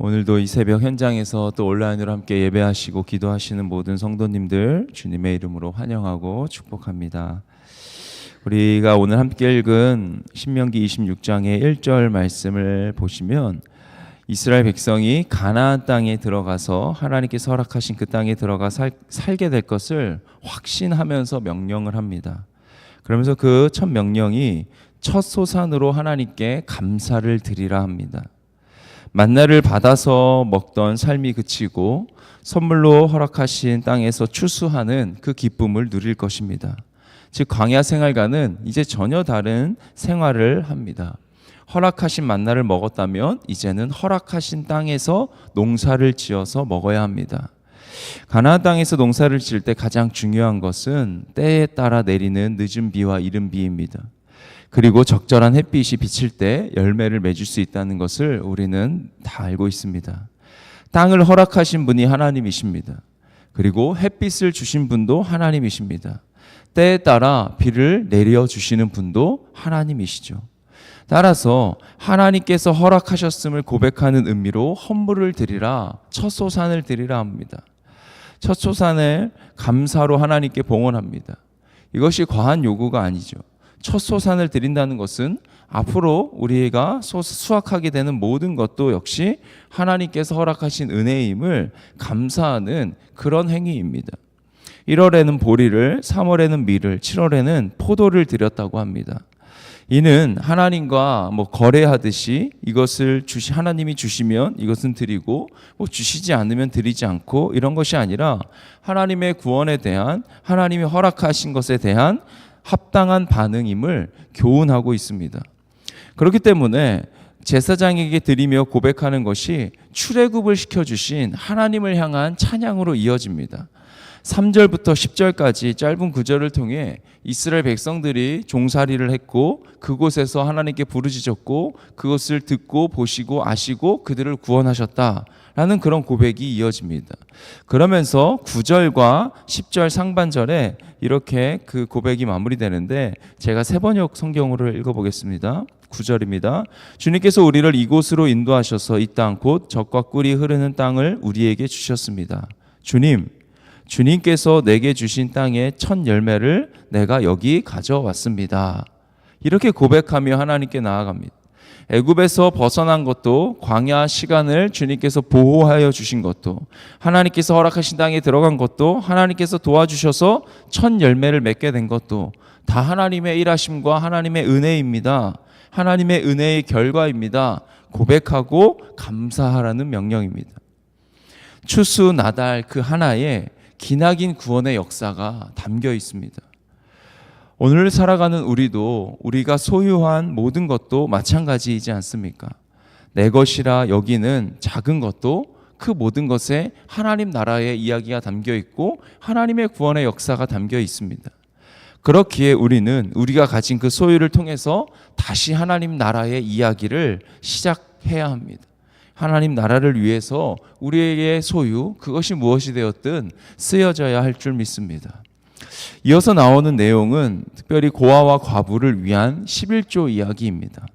오늘도 이 새벽 현장에서 또 온라인으로 함께 예배하시고 기도하시는 모든 성도님들 주님의 이름으로 환영하고 축복합니다. 우리가 오늘 함께 읽은 신명기 26장의 1절 말씀을 보시면 이스라엘 백성이 가나안 땅에 들어가서 하나님께서 허락하신 그 땅에 들어가 살게 될 것을 확신하면서 명령을 합니다. 그러면서 그 첫 명령이 첫 소산으로 하나님께 감사를 드리라 합니다. 만나를 받아서 먹던 삶이 그치고 선물로 허락하신 땅에서 추수하는 그 기쁨을 누릴 것입니다. 즉 광야 생활과는 이제 전혀 다른 생활을 합니다. 허락하신 만나를 먹었다면 이제는 허락하신 땅에서 농사를 지어서 먹어야 합니다. 가나안 땅에서 농사를 지을 때 가장 중요한 것은 때에 따라 내리는 늦은 비와 이른 비입니다. 그리고 적절한 햇빛이 비칠 때 열매를 맺을 수 있다는 것을 우리는 다 알고 있습니다. 땅을 허락하신 분이 하나님이십니다. 그리고 햇빛을 주신 분도 하나님이십니다. 때에 따라 비를 내려주시는 분도 하나님이시죠. 따라서 하나님께서 허락하셨음을 고백하는 의미로 헌물을 드리라, 첫 소산을 드리라 합니다. 첫 소산을 감사로 하나님께 봉헌합니다. 이것이 과한 요구가 아니죠. 첫 소산을 드린다는 것은 앞으로 우리가 수확하게 되는 모든 것도 역시 하나님께서 허락하신 은혜임을 감사하는 그런 행위입니다. 1월에는 보리를, 3월에는 밀을, 7월에는 포도를 드렸다고 합니다. 이는 하나님과 거래하듯이 이것을 하나님이 주시면 이것은 드리고 주시지 않으면 드리지 않고 이런 것이 아니라 하나님의 구원에 대한, 하나님이 허락하신 것에 대한 합당한 반응임을 교훈하고 있습니다. 그렇기 때문에 제사장에게 드리며 고백하는 것이 출애굽을 시켜주신 하나님을 향한 찬양으로 이어집니다. 3절부터 10절까지 짧은 구절을 통해 이스라엘 백성들이 종살이를 했고 그곳에서 하나님께 부르짖었고 그것을 듣고 보시고 아시고 그들을 구원하셨다라는 그런 고백이 이어집니다. 그러면서 9절과 10절 상반절에 이렇게 그 고백이 마무리되는데 제가 세번역 성경으로 읽어보겠습니다. 9절입니다. 주님께서 우리를 이곳으로 인도하셔서 이 땅 곧 젖과 꿀이 흐르는 땅을 우리에게 주셨습니다. 주님께서 내게 주신 땅의 첫 열매를 내가 여기 가져왔습니다. 이렇게 고백하며 하나님께 나아갑니다. 애굽에서 벗어난 것도, 광야 시간을 주님께서 보호하여 주신 것도, 하나님께서 허락하신 땅에 들어간 것도, 하나님께서 도와주셔서 첫 열매를 맺게 된 것도 다 하나님의 일하심과 하나님의 은혜입니다. 하나님의 은혜의 결과입니다. 고백하고 감사하라는 명령입니다. 추수 나달 그 하나에 기나긴 구원의 역사가 담겨 있습니다. 오늘 살아가는 우리가 소유한 모든 것도 마찬가지이지 않습니까? 내 것이라 여기는 작은 것도 그 모든 것에 하나님 나라의 이야기가 담겨 있고 하나님의 구원의 역사가 담겨 있습니다. 그렇기에 우리가 가진 그 소유를 통해서 다시 하나님 나라의 이야기를 시작해야 합니다. 하나님 나라를 위해서 우리에게 소유, 그것이 무엇이 되었든 쓰여져야 할 줄 믿습니다. 이어서 나오는 내용은 특별히 고아와 과부를 위한 11조 이야기입니다.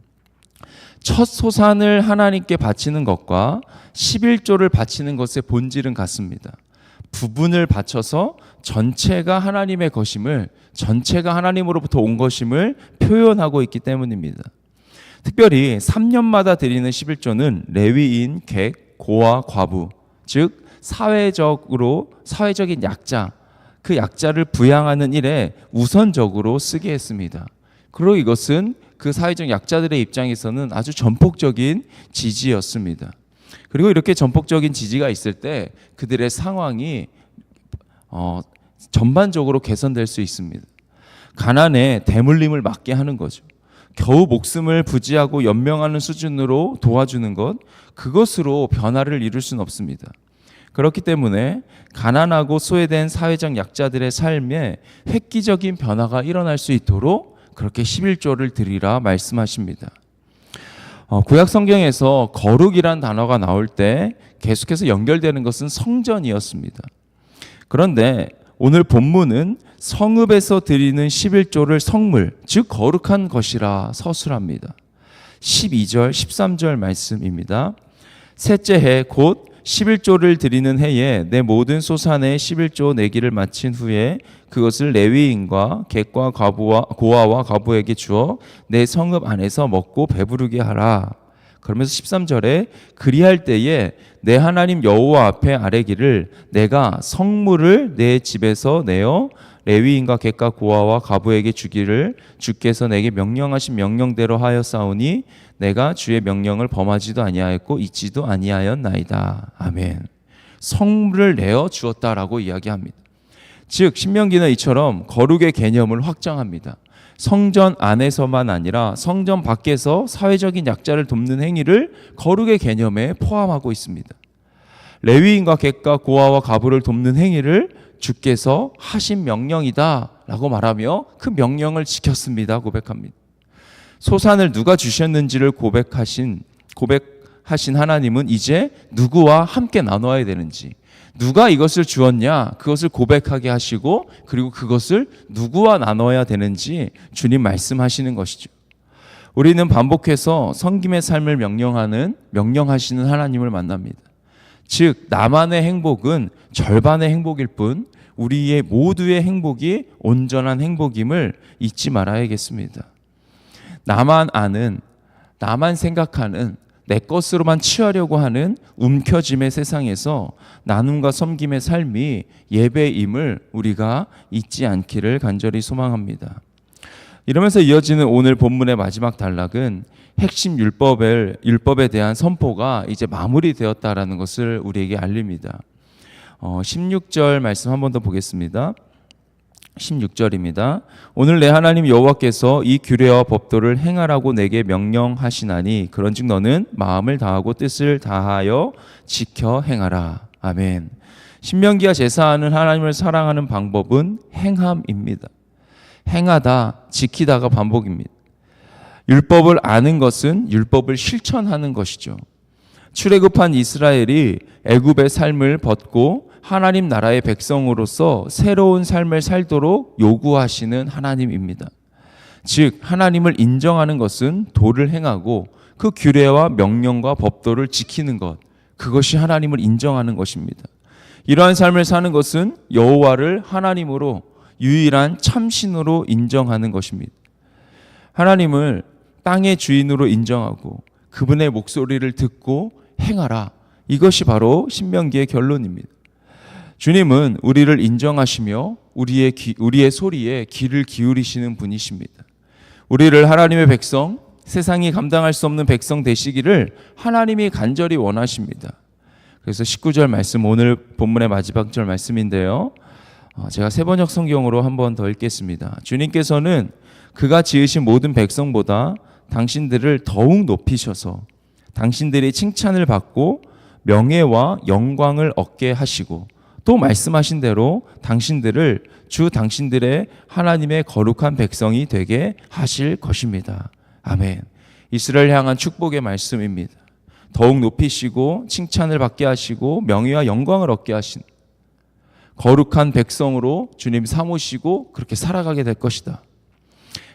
첫 소산을 하나님께 바치는 것과 11조를 바치는 것의 본질은 같습니다. 부분을 바쳐서 전체가 하나님의 것임을, 전체가 하나님으로부터 온 것임을 표현하고 있기 때문입니다. 특별히 3년마다 드리는 11조는 레위인, 객, 고아, 과부, 즉 사회적인 약자, 그 약자를 부양하는 일에 우선적으로 쓰게 했습니다. 그리고 이것은 그 사회적 약자들의 입장에서는 아주 전폭적인 지지였습니다. 그리고 이렇게 전폭적인 지지가 있을 때 그들의 상황이 전반적으로 개선될 수 있습니다. 가난에 대물림을 막게 하는 거죠. 겨우 목숨을 부지하고 연명하는 수준으로 도와주는 것, 그것으로 변화를 이룰 수는 없습니다. 그렇기 때문에 가난하고 소외된 사회적 약자들의 삶에 획기적인 변화가 일어날 수 있도록 그렇게 11조를 드리라 말씀하십니다. 구약 성경에서 거룩이란 단어가 나올 때 계속해서 연결되는 것은 성전이었습니다. 그런데 오늘 본문은 성읍에서 드리는 11조를 성물, 즉 거룩한 것이라 서술합니다. 12절, 13절 말씀입니다. 셋째 해 곧 11조를 드리는 해에 내 모든 소산의 11조 내기를 마친 후에 그것을 레위인과 객과 고아와 과부에게 주어 내 성읍 안에서 먹고 배부르게 하라. 그러면서 13절에 그리할 때에 내 하나님 여호와 앞에 아뢰기를 내가 성물을 내 집에서 내어 레위인과 객과 고아와 과부에게 주기를 주께서 내게 명령하신 명령대로 하였사오니 내가 주의 명령을 범하지도 아니하였고 잊지도 아니하였나이다. 아멘. 성물을 내어 주었다라고 이야기합니다. 즉 신명기는 이처럼 거룩의 개념을 확장합니다. 성전 안에서만 아니라 성전 밖에서 사회적인 약자를 돕는 행위를 거룩의 개념에 포함하고 있습니다. 레위인과 객과 고아와 과부를 돕는 행위를 주께서 하신 명령이다 라고 말하며 그 명령을 지켰습니다. 고백합니다. 소산을 누가 주셨는지를 고백하신 하나님은 이제 누구와 함께 나눠야 되는지, 누가 이것을 주었냐 그것을 고백하게 하시고 그리고 그것을 누구와 나눠야 되는지 주님 말씀하시는 것이죠. 우리는 반복해서 섬김의 삶을 명령하시는 하나님을 만납니다. 즉 나만의 행복은 절반의 행복일 뿐 우리의 모두의 행복이 온전한 행복임을 잊지 말아야겠습니다. 나만 아는, 나만 생각하는, 내 것으로만 취하려고 하는 움켜짐의 세상에서 나눔과 섬김의 삶이 예배임을 우리가 잊지 않기를 간절히 소망합니다. 이러면서 이어지는 오늘 본문의 마지막 단락은 핵심 율법에 대한 선포가 이제 마무리되었다라는 것을 우리에게 알립니다. 16절 말씀 한 번 더 보겠습니다. 16절입니다. 오늘 내 하나님 여호와께서 이 규례와 법도를 행하라고 내게 명령하시나니 그런즉 너는 마음을 다하고 뜻을 다하여 지켜 행하라. 아멘. 신명기가 제사하는 하나님을 사랑하는 방법은 행함입니다. 행하다, 지키다가 반복입니다. 율법을 아는 것은 율법을 실천하는 것이죠. 출애굽한 이스라엘이 애굽의 삶을 벗고 하나님 나라의 백성으로서 새로운 삶을 살도록 요구하시는 하나님입니다. 즉 하나님을 인정하는 것은 도를 행하고 그 규례와 명령과 법도를 지키는 것, 그것이 하나님을 인정하는 것입니다. 이러한 삶을 사는 것은 여호와를 하나님으로 유일한 참신으로 인정하는 것입니다. 하나님을 땅의 주인으로 인정하고 그분의 목소리를 듣고 행하라. 이것이 바로 신명기의 결론입니다. 주님은 우리를 인정하시며 우리의 소리에 귀를 기울이시는 분이십니다. 우리를 하나님의 백성, 세상이 감당할 수 없는 백성 되시기를 하나님이 간절히 원하십니다. 그래서 19절 말씀, 오늘 본문의 마지막 절 말씀인데요. 제가 세번역 성경으로 한 번 더 읽겠습니다. 주님께서는 그가 지으신 모든 백성보다 당신들을 더욱 높이셔서 당신들이 칭찬을 받고 명예와 영광을 얻게 하시고 또 말씀하신 대로 당신들을 당신들의 하나님의 거룩한 백성이 되게 하실 것입니다. 아멘. 이스라엘 향한 축복의 말씀입니다. 더욱 높이시고 칭찬을 받게 하시고 명예와 영광을 얻게 하신 거룩한 백성으로 주님 삼으시고 그렇게 살아가게 될 것이다.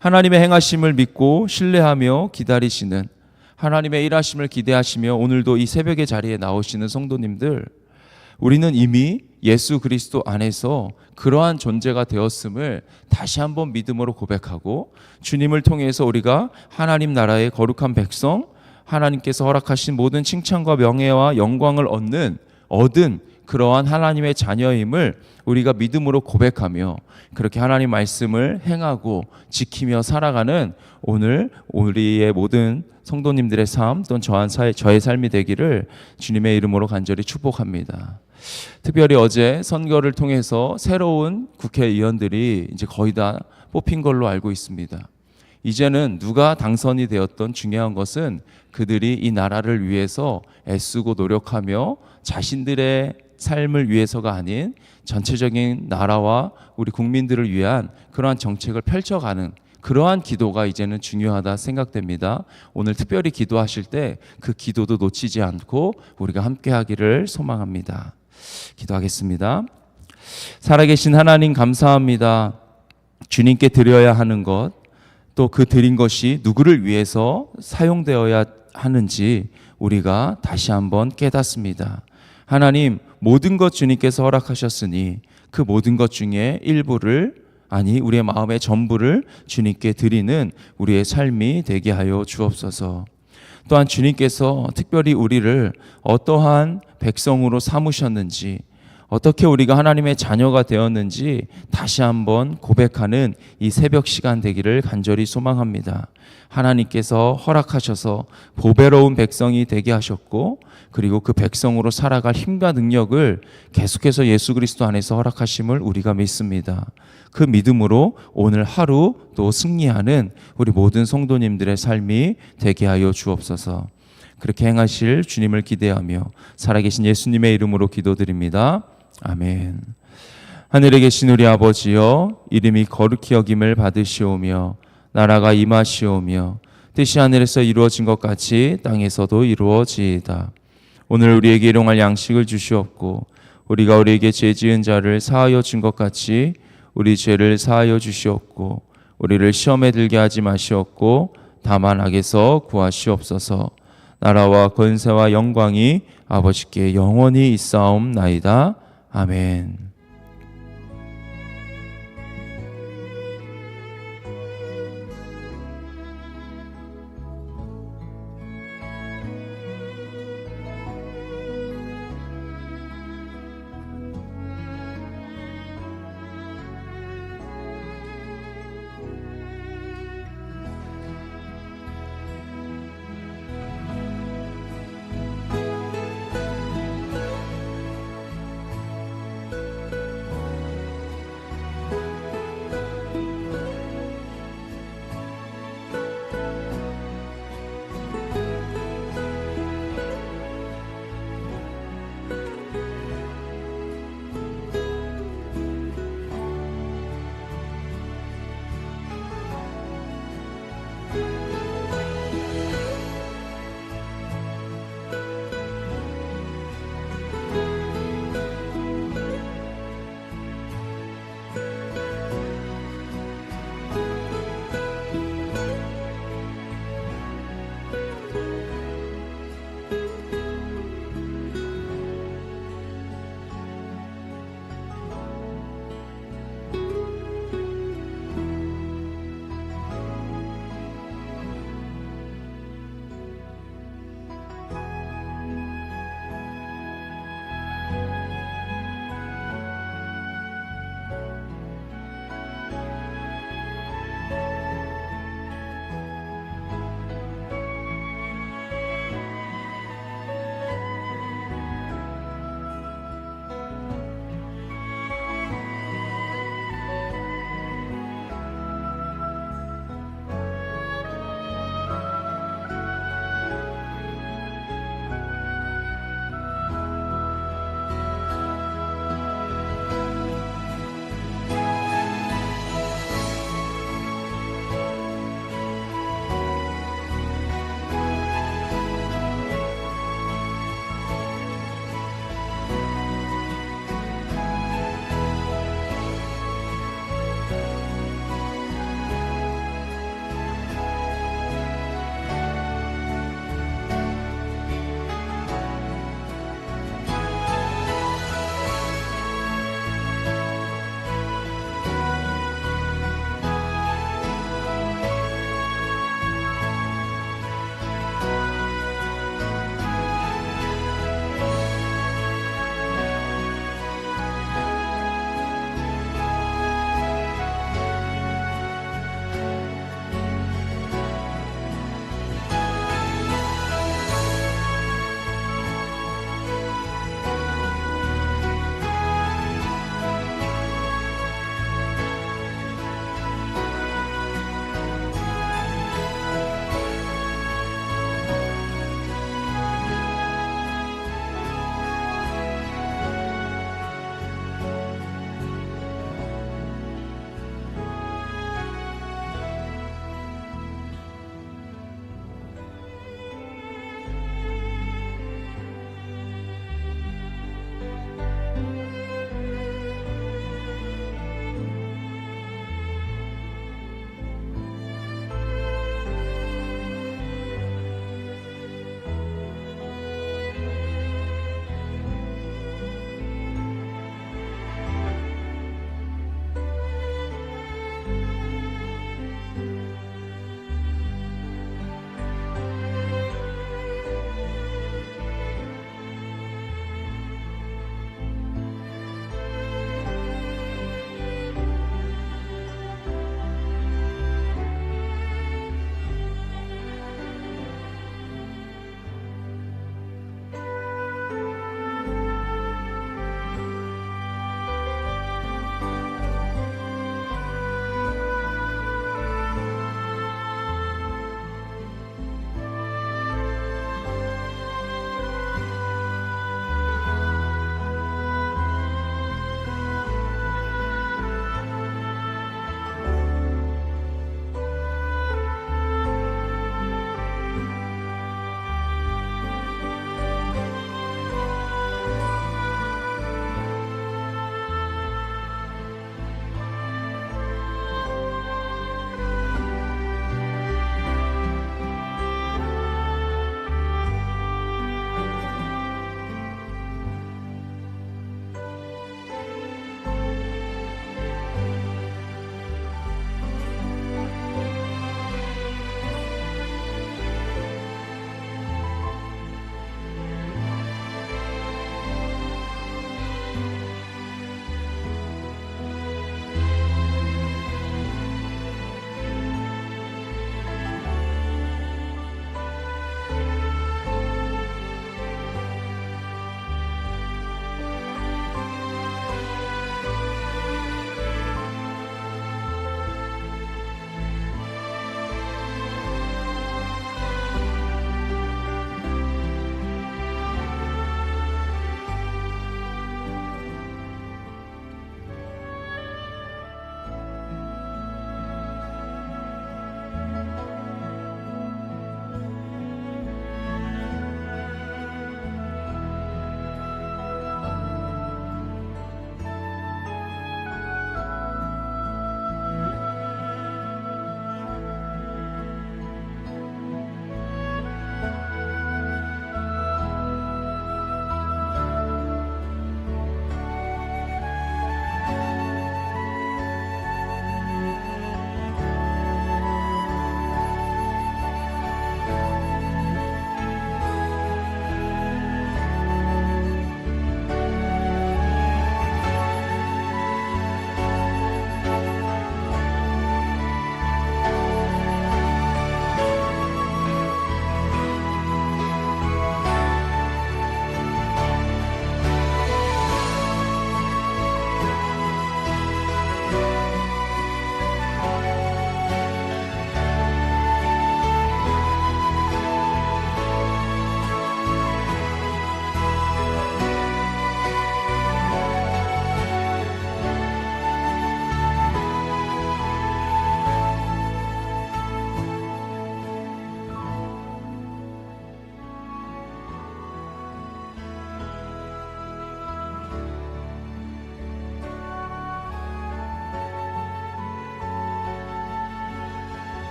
하나님의 행하심을 믿고 신뢰하며 기다리시는 하나님의 일하심을 기대하시며 오늘도 이 새벽의 자리에 나오시는 성도님들, 우리는 이미 예수 그리스도 안에서 그러한 존재가 되었음을 다시 한번 믿음으로 고백하고 주님을 통해서 우리가 하나님 나라의 거룩한 백성, 하나님께서 허락하신 모든 칭찬과 명예와 영광을 얻은 그러한 하나님의 자녀임을 우리가 믿음으로 고백하며 그렇게 하나님 말씀을 행하고 지키며 살아가는 오늘 우리의 모든 성도님들의 삶 또는 저의 삶이 되기를 주님의 이름으로 간절히 축복합니다. 특별히 어제 선거를 통해서 새로운 국회의원들이 이제 거의 다 뽑힌 걸로 알고 있습니다. 이제는 누가 당선이 되었던 중요한 것은 그들이 이 나라를 위해서 애쓰고 노력하며 자신들의 삶을 위해서가 아닌 전체적인 나라와 우리 국민들을 위한 그러한 정책을 펼쳐가는 그러한 기도가 이제는 중요하다 생각됩니다. 오늘 특별히 기도하실 때 그 기도도 놓치지 않고 우리가 함께 하기를 소망합니다. 기도하겠습니다. 살아계신 하나님 감사합니다. 주님께 드려야 하는 것, 또 그 드린 것이 누구를 위해서 사용되어야 하는지 우리가 다시 한번 깨닫습니다. 하나님, 모든 것 주님께서 허락하셨으니 그 모든 것 중에 일부를, 아니 우리의 마음의 전부를 주님께 드리는 우리의 삶이 되게 하여 주옵소서. 또한 주님께서 특별히 우리를 어떠한 백성으로 삼으셨는지, 어떻게 우리가 하나님의 자녀가 되었는지 다시 한번 고백하는 이 새벽 시간 되기를 간절히 소망합니다. 하나님께서 허락하셔서 보배로운 백성이 되게 하셨고, 그리고 그 백성으로 살아갈 힘과 능력을 계속해서 예수 그리스도 안에서 허락하심을 우리가 믿습니다. 그 믿음으로 오늘 하루 또 승리하는 우리 모든 성도님들의 삶이 되게 하여 주옵소서. 그렇게 행하실 주님을 기대하며 살아계신 예수님의 이름으로 기도드립니다. 아멘. 하늘에 계신 우리 아버지여, 이름이 거룩히 여김을 받으시오며 나라가 임하시오며 뜻이 하늘에서 이루어진 것 같이 땅에서도 이루어지이다. 오늘 우리에게 일용할 양식을 주시옵고 우리가 우리에게 죄 지은 자를 사하여 준 것 같이 우리 죄를 사하여 주시옵고 우리를 시험에 들게 하지 마시옵고 다만 악에서 구하시옵소서. 나라와 권세와 영광이 아버지께 영원히 있사옵나이다. 아멘.